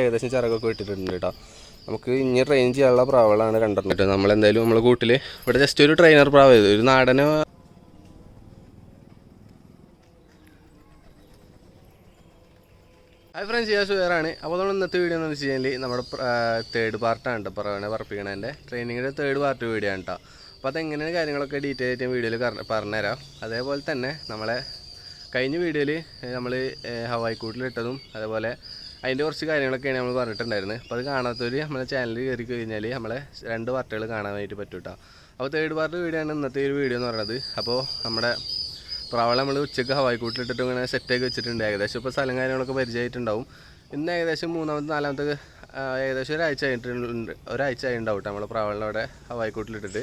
ഏകദേശം ചിറകൊക്കെ ഇട്ടിട്ടുണ്ട് കേട്ടോ. നമുക്ക് ഇനി ട്രെയിൻ ചെയ്യാനുള്ള പ്രാവുകളാണ് രണ്ടെണ്ണം കേട്ടോ. നമ്മളെന്തായാലും നമ്മളെ കൂട്ടിൽ ഇവിടെ ജസ്റ്റ് ഒരു ട്രെയിനർ പ്രാവ് ചെയ്തു, ഒരു നാടന്. ഹായ് ഫ്രണ്ട്സ്, ചെയ്യാൻ സുഖമാണ്. അപ്പോൾ നമ്മൾ ഇന്നത്തെ വീഡിയോ എന്ന് വെച്ച് കഴിഞ്ഞാൽ നമ്മുടെ തേർഡ് പാർട്ടാണ് കേട്ടോ, പറവനെ പറപ്പിക്കണതിൻ്റെ ട്രെയിനിങ്ങിൻ്റെ തേർഡ് പാർട്ട് വീഡിയോ ആണ് കേട്ടോ. അപ്പോൾ അതെങ്ങനെയാണ് കാര്യങ്ങളൊക്കെ ഡീറ്റെയിൽ ആയിട്ട് വീഡിയോയിൽ പറഞ്ഞുതരാം. അതേപോലെ തന്നെ നമ്മളെ കഴിഞ്ഞ വീഡിയോയിൽ നമ്മൾ ഹവായി കൂട്ടിലിട്ടതും അതേപോലെ അതിൻ്റെ കുറച്ച് കാര്യങ്ങളൊക്കെയാണ് നമ്മൾ പറഞ്ഞിട്ടുണ്ടായിരുന്നത്. അപ്പോൾ അത് കാണാത്തവർ നമ്മളെ ചാനലിൽ കയറി കഴിഞ്ഞാൽ നമ്മളെ 2 പാർട്ടുകൾ കാണാനായിട്ട് പറ്റും കേട്ടോ. അപ്പോൾ തേർഡ് പാർട്ട് വീഡിയോ ആണ് ഇന്നത്തെ ഒരു വീഡിയോ എന്ന് പറയുന്നത്. അപ്പോൾ നമ്മുടെ പ്രാവളെ നമ്മൾ ഉച്ചയ്ക്ക് ഹവായി കൂട്ടിലിട്ടിട്ട് ഇങ്ങനെ സെറ്റാക്കി വെച്ചിട്ടുണ്ട്. ഏകദേശം ഇപ്പോൾ സ്ഥലം കാര്യങ്ങളൊക്കെ പരിചയമായിട്ടുണ്ടാവും. ഇന്ന് ഏകദേശം 3ാമത്തെ 4ാമത്തെ ഏകദേശം ഒരാഴ്ച ആയിട്ടുണ്ടാവും കേട്ടോ നമ്മൾ പ്രാവളിനെ അവിടെ ഹവായി കൂട്ടിലിട്ടിട്ട്.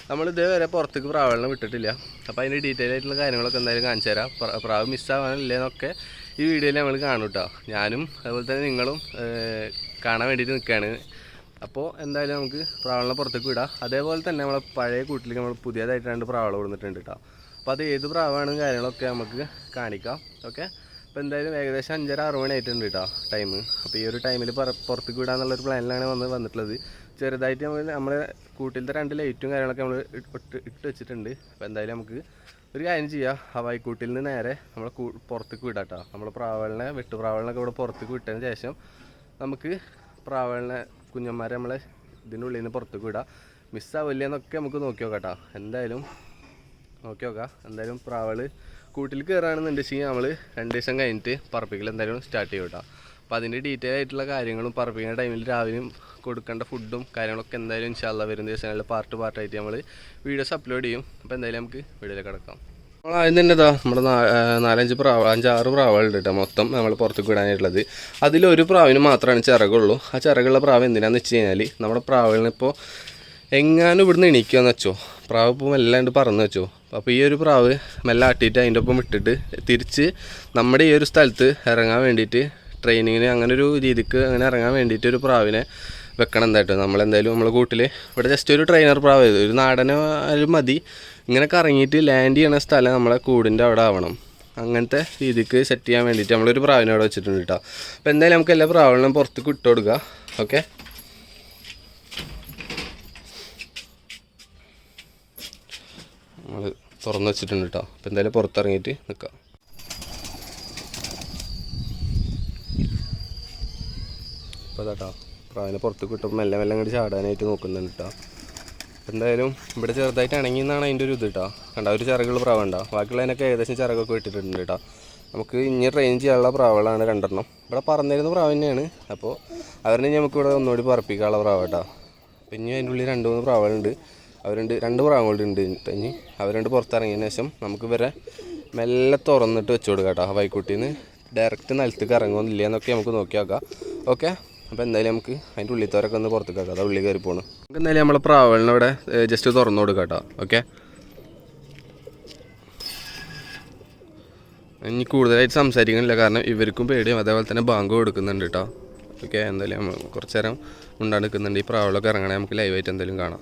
നമ്മൾ ഇതേവരെ പുറത്തേക്ക് പ്രാവളിനെ വിട്ടിട്ടില്ല. അപ്പോൾ അതിൻ്റെ ഡീറ്റെയിൽ ആയിട്ടുള്ള കാര്യങ്ങളൊക്കെ എന്തായാലും കാണിച്ചു തരാം. പ്രാവ് മിസ്സാവാനില്ലേന്നൊക്കെ ഈ വീഡിയോയിൽ നമ്മൾ കാണും കേട്ടോ. ഞാനും അതുപോലെ തന്നെ നിങ്ങളും കാണാൻ വേണ്ടിയിട്ട് നിൽക്കുകയാണ്. അപ്പോൾ എന്തായാലും നമുക്ക് പ്രാവളിനെ പുറത്തേക്ക് വിടാം. അതേപോലെ തന്നെ നമ്മളെ പഴയ കൂട്ടിലേക്ക് നമ്മൾ പുതിയതായിട്ട് 2 പ്രാവള കൊടുത്തിട്ടുണ്ട് കേട്ടോ. അപ്പോൾ അത് ഏത് പ്രാവാണ് കാര്യങ്ങളൊക്കെ നമുക്ക് കാണിക്കാം. ഓക്കെ, അപ്പോൾ എന്തായാലും ഏകദേശം 5:30-6 മണി ആയിട്ടുണ്ട് കേട്ടോ ടൈം. അപ്പോൾ ഈ ഒരു ടൈമിൽ പുറത്തേക്ക് വിടാമെന്നുള്ളൊരു പ്ലാനിലാണ് വന്നിട്ടുള്ളത്. ചെറുതായിട്ട് നമ്മളെ കൂട്ടിലത്തെ 2 ലൈറ്റും കാര്യങ്ങളൊക്കെ നമ്മൾ ഇട്ട് വെച്ചിട്ടുണ്ട്. അപ്പോൾ എന്തായാലും നമുക്ക് ഒരു കാര്യം ചെയ്യാം, ഹവായി കൂട്ടിൽ നിന്ന് നേരെ നമ്മൾ പുറത്തേക്ക് വിടാം കേട്ടോ. നമ്മൾ വെട്ടുപ്രാവളിനൊക്കെ ഇവിടെ പുറത്തേക്ക് വിട്ടതിന് ശേഷം നമുക്ക് പ്രാവളിനെ കുഞ്ഞന്മാരെ നമ്മളെ ഇതിനുള്ളിൽ നിന്ന് പുറത്തേക്ക് വിടാം. മിസ്സാവില്ല എന്നൊക്കെ നമുക്ക് നോക്കി നോക്കാം കേട്ടോ. എന്തായാലും നോക്കി നോക്കാം. എന്തായാലും പ്രാവള് കൂട്ടിൽ കയറുകയാണെന്നുണ്ടെങ്കിൽ നമ്മൾ 2 ദിവസം കഴിഞ്ഞിട്ട് പറപ്പിക്കൽ എന്തായാലും സ്റ്റാർട്ട് ചെയ്യും കേട്ടോ. അപ്പോൾ അതിൻ്റെ ഡീറ്റെയിൽ ആയിട്ടുള്ള കാര്യങ്ങളും പറപ്പിക്കുന്ന ടൈമിൽ രാവിലെയും കൊടുക്കേണ്ട ഫുഡും കാര്യങ്ങളൊക്കെ എന്തായാലും ഇൻഷാല്ലാ വരുന്ന ദിവസങ്ങളിൽ പാർട്ടായിട്ട് നമ്മൾ വീഡിയോസ് അപ്ലോഡ് ചെയ്യും. അപ്പോൾ എന്തായാലും നമുക്ക് വീഡിയോയിലേക്ക് കിടക്കാം. നമ്മൾ ആദ്യം തന്നെ നമ്മുടെ 5-6 പ്രാവുകളുണ്ട് കേട്ടോ മൊത്തം നമ്മൾ പുറത്തേക്ക് വിടാനായിട്ടുള്ളത്. അതിലൊരു പ്രാവിന് മാത്രമാണ് ചിറകുള്ളൂ. ആ ചിറകുള്ള പ്രാവ് എന്തിനാണെന്ന് വെച്ച് കഴിഞ്ഞാൽ നമ്മുടെ പ്രാവുകളിനിപ്പോൾ എങ്ങാനും ഇവിടുന്ന് എണീക്കുകയെന്ന് വെച്ചോ, പ്രാവ് ഇപ്പോൾ മെല്ലാണ്ട് പറന്ന് വെച്ചോ. അപ്പോൾ ഈ ഒരു പ്രാവ് മെല്ലെ ആട്ടിയിട്ട് അതിൻ്റെ ഒപ്പം വിട്ടിട്ട് തിരിച്ച് നമ്മുടെ ഈ ഒരു സ്ഥലത്ത് ഇറങ്ങാൻ വേണ്ടിയിട്ട് ട്രെയിനിങ്ങിന് അങ്ങനെ ഒരു രീതിക്ക് അങ്ങനെ ഇറങ്ങാൻ വേണ്ടിയിട്ട് ഒരു പ്രാവിനെ വെക്കണം. എന്തായിട്ട് നമ്മളെന്തായാലും നമ്മളെ കൂട്ടിൽ ഇവിടെ ജസ്റ്റ് ഒരു ട്രെയിനർ പ്രാവ് ചെയ്തു, ഒരു നാടനും മതി. ഇങ്ങനെ കറങ്ങിയിട്ട് ലാൻഡ് ചെയ്യണ സ്ഥലം നമ്മളെ കൂടിൻ്റെ അവിടെ ആവണം. അങ്ങനത്തെ രീതിക്ക് സെറ്റ് ചെയ്യാൻ വേണ്ടിയിട്ട് നമ്മളൊരു പ്രാവിനെ അവിടെ വെച്ചിട്ടുണ്ട് കേട്ടോ. അപ്പോൾ എന്തായാലും നമുക്ക് എല്ലാ പ്രാവുകളും പുറത്തേക്ക് ഇട്ട് കൊടുക്കുക. ഓക്കെ, നമ്മൾ തുറന്ന് വെച്ചിട്ടുണ്ട് കേട്ടോ. അപ്പോൾ എന്തായാലും പുറത്തിറങ്ങിയിട്ട് നിൽക്കാം. അപ്പോൾ കേട്ടോ പ്രാവിനെ പുറത്ത് കിട്ടുമ്പോൾ മെല്ലെ അങ്ങോട്ട് ചാടാനായിട്ട് നോക്കുന്നുണ്ട് കേട്ടോ. എന്തായാലും ഇവിടെ ചെറുതായിട്ട് ഇണങ്ങിയെന്നാണ് അതിൻ്റെ ഒരു ഇത് കേട്ടോ. കണ്ട ഒരു ചിറകുള്ള പ്രാവുണ്ടോ, ബാക്കിയുള്ളതിനൊക്കെ ഏകദേശം ചിറകൊക്കെ ഇട്ടിട്ടുണ്ട് കേട്ടോ. നമുക്ക് ഇനി ട്രെയിൻ ചെയ്യാനുള്ള പ്രാവുകളാണ് 2 ഇവിടെ പറന്നിരുന്ന പ്രാവ് തന്നെയാണ്. അപ്പോൾ അവരെ നമുക്ക് ഇവിടെ ഒന്നുകൂടി പറപ്പിക്കാനുള്ള പ്രാവ് കേട്ടോ. അപ്പോൾ ഇനി അതിൻ്റെ ഉള്ളിൽ 2-3 പ്രാവുകളുണ്ട്. 2 പ്രാവുകളുണ്ട്. ഇനി അവർ 2 പുറത്തിറങ്ങിയതിന് ശേഷം നമുക്ക് ഇവരെ മെല്ലെ തുറന്നിട്ട് വെച്ച് കൊടുക്കാം കേട്ടോ. ഹവായിക്കുട്ടിന്ന് ഡയറക്റ്റ് നിലത്തേക്ക് ഇറങ്ങുന്നില്ല എന്നൊക്കെ നമുക്ക് നോക്കി നോക്കാം. ഓക്കെ, അപ്പോൾ എന്തായാലും നമുക്ക് അതിൻ്റെ ഉള്ളിത്തോരൊക്കെ ഒന്ന് പുറത്തേക്ക് ആക്കാം. അത് ഉള്ളിൽ കയറി പോകണം. നമുക്ക് എന്തായാലും നമ്മളെ പ്രാവളിനെ ഇവിടെ ജസ്റ്റ് തുറന്നു കൊടുക്കാം കേട്ടോ. ഓക്കെ, ഇനി കൂടുതലായിട്ട് സംസാരിക്കുന്നില്ല, കാരണം ഇവർക്കും പേടിയും അതേപോലെ തന്നെ ബാങ്ക് കൊടുക്കുന്നുണ്ട് കേട്ടോ. ഓക്കെ, എന്തായാലും നമ്മൾ കുറച്ച് നേരം ഉണ്ടാണ്ട് നിൽക്കുന്നുണ്ട്. ഈ പ്രാവളൊക്കെ ഇറങ്ങണേ നമുക്ക് ലൈവായിട്ട് എന്തായാലും കാണാം.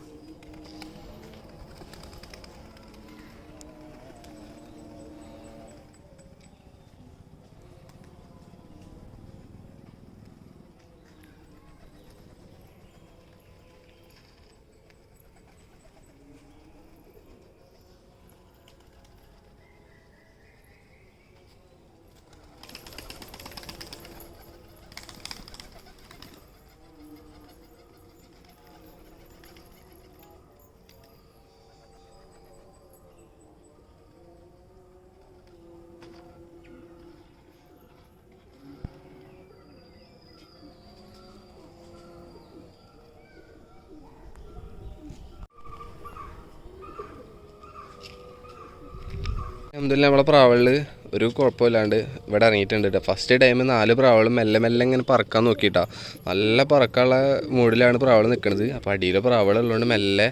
അൽഹംദുലില്ലാ നമ്മളെ പ്രാവളിൽ ഒരു കുഴപ്പമില്ലാണ്ട് ഇവിടെ ഇറങ്ങിയിട്ടുണ്ട് കേട്ടോ. ഫസ്റ്റ് ടൈം 4 പ്രാവളും മെല്ലെ ഇങ്ങനെ പറക്കാൻ നോക്കിയിട്ടാ. നല്ല പറക്കാനുള്ള മൂഡിലാണ് പ്രാവൾ നിൽക്കുന്നത്. അപ്പോൾ അടിയിലെ പ്രാവളുള്ളതുകൊണ്ട് മെല്ലെ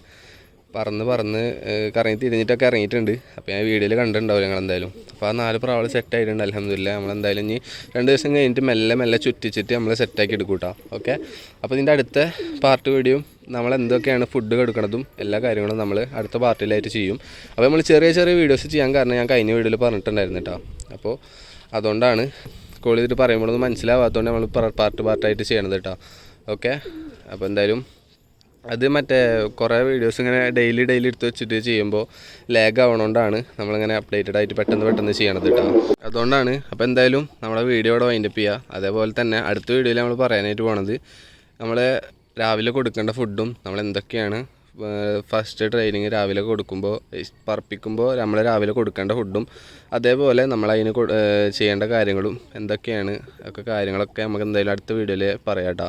പറന്ന് കറങ്ങി തിരിഞ്ഞിട്ടൊക്കെ ഇറങ്ങിയിട്ടുണ്ട്. അപ്പോൾ ഞാൻ വീഡിയോയിൽ കണ്ടിട്ടുണ്ടാവും ഞങ്ങൾ എന്തായാലും. അപ്പോൾ ആ 4 പ്രാവൾ സെറ്റായിട്ടുണ്ട് അൽഹംദുലില്ലാ. നമ്മളെന്തായാലും ഇനി 2 ദിവസം കഴിഞ്ഞിട്ട് മെല്ലെ ചുറ്റിച്ചിട്ട് നമ്മൾ സെറ്റാക്കി എടുക്കും കേട്ടോ. ഓക്കെ, അപ്പോൾ ഇതിൻ്റെ അടുത്ത പാർട്ട് വീഡിയോ നമ്മൾ എന്തൊക്കെയാണ് ഫുഡ് കൊടുക്കുന്നതും എല്ലാ കാര്യങ്ങളും നമ്മൾ അടുത്ത പാർട്ടിലായിട്ട് ചെയ്യും. അപ്പോൾ നമ്മൾ ചെറിയ വീഡിയോസ് ചെയ്യാൻ കാരണം ഞാൻ കഴിഞ്ഞ വീഡിയോയിൽ പറഞ്ഞിട്ടുണ്ടായിരുന്നു കേട്ടോ. അപ്പോൾ അതുകൊണ്ടാണ്. കോൾ ചെയ്തിട്ട് പറയുമ്പോഴൊന്നും മനസ്സിലാവാത്തതുകൊണ്ട് നമ്മൾ പാർട്ടായിട്ട് ചെയ്യണത് കേട്ടോ. ഓക്കെ, അപ്പോൾ എന്തായാലും അത് മറ്റേ കുറേ വീഡിയോസ് ഇങ്ങനെ ഡെയിലി എടുത്ത് വെച്ചിട്ട് ചെയ്യുമ്പോൾ ലാഗ് ആവണോണ്ടാണ് നമ്മളിങ്ങനെ അപ്ഡേറ്റഡ് ആയിട്ട് പെട്ടെന്ന് ചെയ്യണത് കേട്ടോ. അതുകൊണ്ടാണ്. അപ്പോൾ എന്തായാലും നമ്മുടെ വീഡിയോ ഇവിടെ വൈൻഡപ്പ് ചെയ്യുക. അതേപോലെ തന്നെ അടുത്ത വീഡിയോയിൽ നമ്മൾ പറയാനായിട്ട് പോണത് നമ്മൾ രാവിലെ കൊടുക്കേണ്ട ഫുഡും നമ്മൾ എന്തൊക്കെയാണ് ഫസ്റ്റ് ട്രെയിനിങ് രാവിലെ കൊടുക്കുമ്പോൾ പറപ്പിക്കുമ്പോൾ നമ്മൾ രാവിലെ കൊടുക്കേണ്ട ഫുഡും അതേപോലെ നമ്മളതിന് ചെയ്യേണ്ട കാര്യങ്ങളും എന്തൊക്കെയാണ് കാര്യങ്ങളൊക്കെ നമുക്ക് എന്തായാലും അടുത്ത വീഡിയോയിൽ പറയാം കേട്ടോ.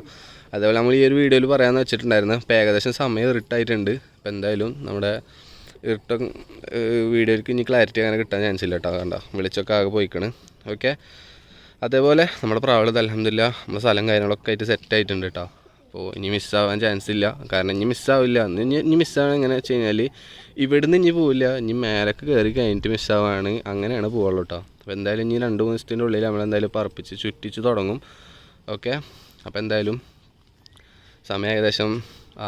അതേപോലെ നമ്മൾ ഈ ഒരു വീഡിയോയിൽ പറയാമെന്ന് വെച്ചിട്ടുണ്ടായിരുന്നു. ഇപ്പോൾ ഏകദേശം സമയം ഇരുട്ടായിട്ടുണ്ട്. അപ്പോൾ എന്തായാലും നമ്മുടെ വീഡിയോയ്ക്ക് ഇനി ക്ലാരിറ്റി അങ്ങനെ കിട്ടാൻ ചാൻസ് ഇല്ല കേട്ടോ. കണ്ടോ, വിളിച്ചൊക്കെ ആകെ പോയിക്കണ്. ഓക്കെ, അതേപോലെ നമ്മുടെ പ്രാവള് അൽഹംദുലില്ലാ നമ്മുടെ സ്ഥലം കാര്യങ്ങളൊക്കെ ആയിട്ട് സെറ്റായിട്ടുണ്ട് കേട്ടോ. അപ്പോൾ ഇനി മിസ്സാവാൻ ചാൻസ് ഇല്ല. കാരണം ഇനി മിസ്സാവില്ല. ഇനി മിസ്സാവാൻ എങ്ങനെ വെച്ച് കഴിഞ്ഞാൽ ഇവിടുന്ന് ഇനി പോവില്ല, ഇനി മേലൊക്കെ കയറി കഴിഞ്ഞിട്ട് മിസ്സാവാണ്. അങ്ങനെയാണ് പോവുള്ളൂ കേട്ടോ. അപ്പോൾ എന്തായാലും ഇനി 2-3 ദിവസത്തിൻ്റെ ഉള്ളിൽ നമ്മളെന്തായാലും പറപ്പിച്ച് ചുറ്റിച്ച് തുടങ്ങും. ഓക്കെ, അപ്പോൾ എന്തായാലും സമയം ഏകദേശം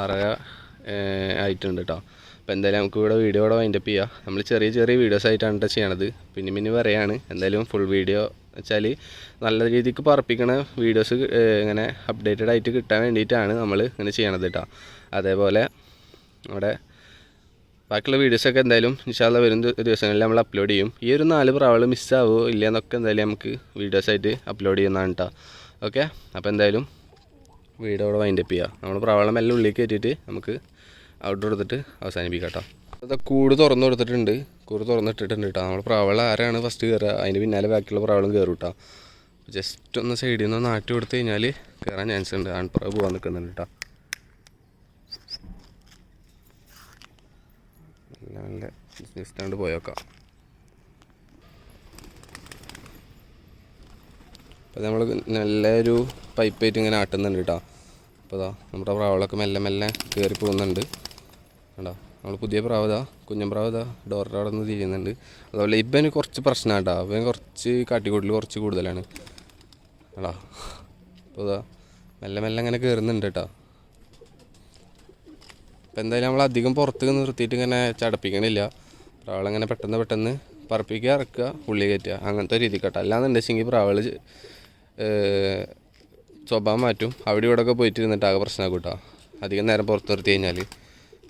6:30 ആയിട്ടുണ്ട് കേട്ടോ. അപ്പോൾ എന്തായാലും നമുക്ക് വീഡിയോ ഇവിടെ വൈൻഡപ്പ് ചെയ്യാം. നമ്മൾ ചെറിയ വീഡിയോസ് ആയിട്ടാണ് കേട്ടോ ചെയ്യണത്. പിന്നെ പറയാണ് എന്തായാലും ഫുൾ വീഡിയോ വെച്ചാൽ നല്ല രീതിക്ക് പറപ്പിക്കണ വീഡിയോസ് ഇങ്ങനെ അപ്ഡേറ്റഡ് ആയിട്ട് കിട്ടാൻ വേണ്ടിയിട്ടാണ് നമ്മൾ ഇങ്ങനെ ചെയ്യണത് കേട്ടോ. അതേപോലെ നമ്മുടെ ബാക്കിയുള്ള വീഡിയോസൊക്കെ എന്തായാലും ഇൻഷാ അല്ലാഹ് വരും ദിവസങ്ങളിൽ നമ്മൾ അപ്ലോഡ് ചെയ്യും. ഈ ഒരു 4 പ്രാവുകൾ മിസ്സാവോ ഇല്ല എന്നൊക്കെ എന്തായാലും നമുക്ക് വീഡിയോസായിട്ട് അപ്ലോഡ് ചെയ്യുന്നതാണ് കേട്ടോ. ഓക്കെ, അപ്പോൾ എന്തായാലും വീഡിയോ ഇവിടെ വൈൻഡപ്പ് ചെയ്യുക. നമ്മൾ പ്രാവളം എല്ലാം ഉള്ളിൽ കയറ്റിയിട്ട് നമുക്ക് ഔട്ട്ഡോർ എടുത്തിട്ട് അവസാനിപ്പിക്കാം കേട്ടോ. അത് കൂട് തുറന്നിട്ടിട്ടുണ്ട് കേട്ടോ. നമ്മൾ പ്രാവള ആരാണ് ഫസ്റ്റ് കയറുക അതിന് പിന്നാലെ ബാക്കിയുള്ള പ്രാവളം കയറും കേട്ടോ. ജസ്റ്റ് ഒന്ന് സൈഡിൽ നിന്ന് നാട്ടി കൊടുത്തു കഴിഞ്ഞാൽ കയറാൻ ചാൻസ് ഉണ്ട്. ആൺപ്രാവ് പോകാൻ നിൽക്കുന്നുണ്ട് കേട്ടോ. നല്ല ജസ്റ്റ് അങ്ങോട്ട് പോയേക്കാം. അപ്പോൾ നമ്മൾ നല്ലൊരു പൈപ്പായിട്ട് ഇങ്ങനെ ആട്ടുന്നുണ്ട് കേട്ടോ. അപ്പോൾ ഇതാ നമ്മുടെ പ്രാവളൊക്കെ മെല്ലെ കയറി പോകുന്നുണ്ട് കേട്ടോ. നമ്മൾ പുതിയ പ്രാവത കുഞ്ഞമ്പ്രാവത ഡോറിൻ്റെ അവിടെ നിന്ന് തിരിയുന്നുണ്ട്. അതുപോലെ ഇവന് കുറച്ച് പ്രശ്നമാണ് കേട്ടോ. അവൻ കുറച്ച് കാട്ടിക്കൂട്ടിൽ കുറച്ച് കൂടുതലാണ് കേട്ടോ. അപ്പോൾ ഇതാ മെല്ലെ അങ്ങനെ കയറുന്നുണ്ട് കേട്ടോ. അപ്പോൾ എന്തായാലും നമ്മൾ അധികം പുറത്ത് നിർത്തിയിട്ട് ഇങ്ങനെ ചടപ്പിക്കണില്ല. പ്രാവളങ്ങനെ പെട്ടെന്ന് പറപ്പിക്കുക, ഇറക്കുക, ഉള്ളി കയറ്റുക, അങ്ങനത്തെ രീതി കേട്ടോ. അല്ലാന്നുണ്ടെങ്കിൽ പ്രാവൾ സ്വഭാവം മാറ്റും. അവിടെ ഇവിടെയൊക്കെ പോയിട്ട് ഇരുന്നിട്ട് ആകെ പ്രശ്നമാക്കും കേട്ടോ അധികം നേരം പുറത്ത് നിർത്തി കഴിഞ്ഞാൽ.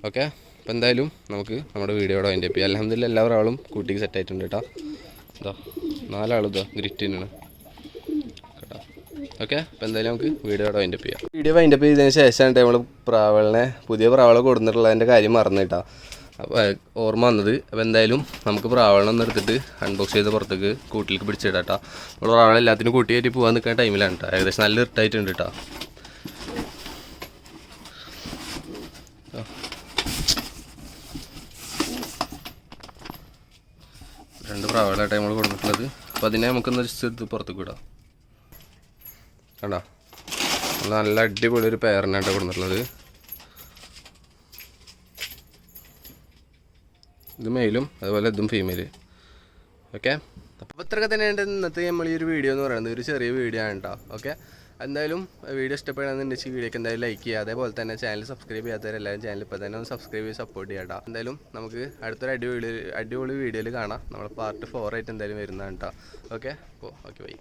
ഓക്കെ, അപ്പോൾ എന്തായാലും നമുക്ക് നമ്മുടെ വീഡിയോയുടെ വൈൻഡപ്പ് ചെയ്യാം. അൽഹംദുലില്ലാ എല്ലാ പ്രാവളും കൂട്ടിക്ക് സെറ്റായിട്ടുണ്ട് കേട്ടോ. ഇതാ 4 ആളും ഇതാ ഗ്രിറ്റിനാണ് കേട്ടോ. ഓക്കെ, അപ്പോൾ എന്തായാലും നമുക്ക് വീഡിയോയുടെ വൈൻഡപ്പ് ചെയ്യാം. വീഡിയോ വൈൻഡപ്പ് ചെയ്തതിന് ശേഷമാണ് നമ്മൾ പുതിയ പ്രാവളെ കൊടുത്തിട്ടുള്ളതിൻ്റെ കാര്യം മറന്നു കേട്ടോ. അപ്പോൾ ഓർമ്മ വന്നത്. അപ്പോൾ എന്തായാലും നമുക്ക് പ്രാവളൊന്നും എടുത്തിട്ട് അൺബോക്സ് ചെയ്ത് പുറത്തേക്ക് കൂട്ടിലേക്ക് പിടിച്ചിടാം കേട്ടോ. നമ്മൾ പ്രാവളം എല്ലാത്തിനും കൂട്ടി കയറ്റി പോകാൻ നിൽക്കുന്ന ടൈമിലാണ് കേട്ടോ. ഏകദേശം നല്ല ഇട്ടായിട്ടുണ്ട് കേട്ടോ. രണ്ട് പ്രാവളായിട്ട് നമ്മൾ കൊടുത്തിട്ടുള്ളത്. അപ്പോൾ അതിനെ നമുക്കൊന്ന് ജസ്റ്റ് എടുത്ത് പുറത്തേക്ക് വിടാം കണ്ടോ. നല്ല അടിപൊളി ഒരു പെയറിനായിട്ടാണ് കൊടുത്തിട്ടുള്ളത്. ഇത് മെയിലും അതുപോലെ ഇതും ഫീമെയിൽ. ഓക്കെ, അപ്പോൾ ഇത്രയൊക്കെ തന്നെയാണ് ഇന്നത്തെ നമ്മൾ ഈ ഒരു വീഡിയോ എന്ന് പറയുന്നത്. ഒരു ചെറിയ വീഡിയോ ആണ് കേട്ടോ. ഓക്കെ, എന്തായാലും വീഡിയോ ഇഷ്ടപ്പെടുകയാണെന്നുണ്ടെങ്കിൽ വീഡിയോക്ക് എന്തായാലും ലൈക്ക് ചെയ്യുക. അതേപോലെ തന്നെ ചാനൽ സബ്സ്ക്രൈബ് ചെയ്യാത്തവരെല്ലാവരും ചാനൽ ഇപ്പോൾ തന്നെ ഒന്ന് സബ്സ്ക്രൈബ് ചെയ്ത് സപ്പോർട്ട് ചെയ്യാം കേട്ടോ. എന്തായാലും നമുക്ക് അടുത്തൊരു അടിപൊളി വീഡിയോയിൽ കാണാം. നമ്മൾ പാർട്ട് 4 ആയിട്ട് എന്തായാലും വരുന്നതാണ് കേട്ടോ. ഓക്കെ, അപ്പോൾ ഓക്കെ ബൈ.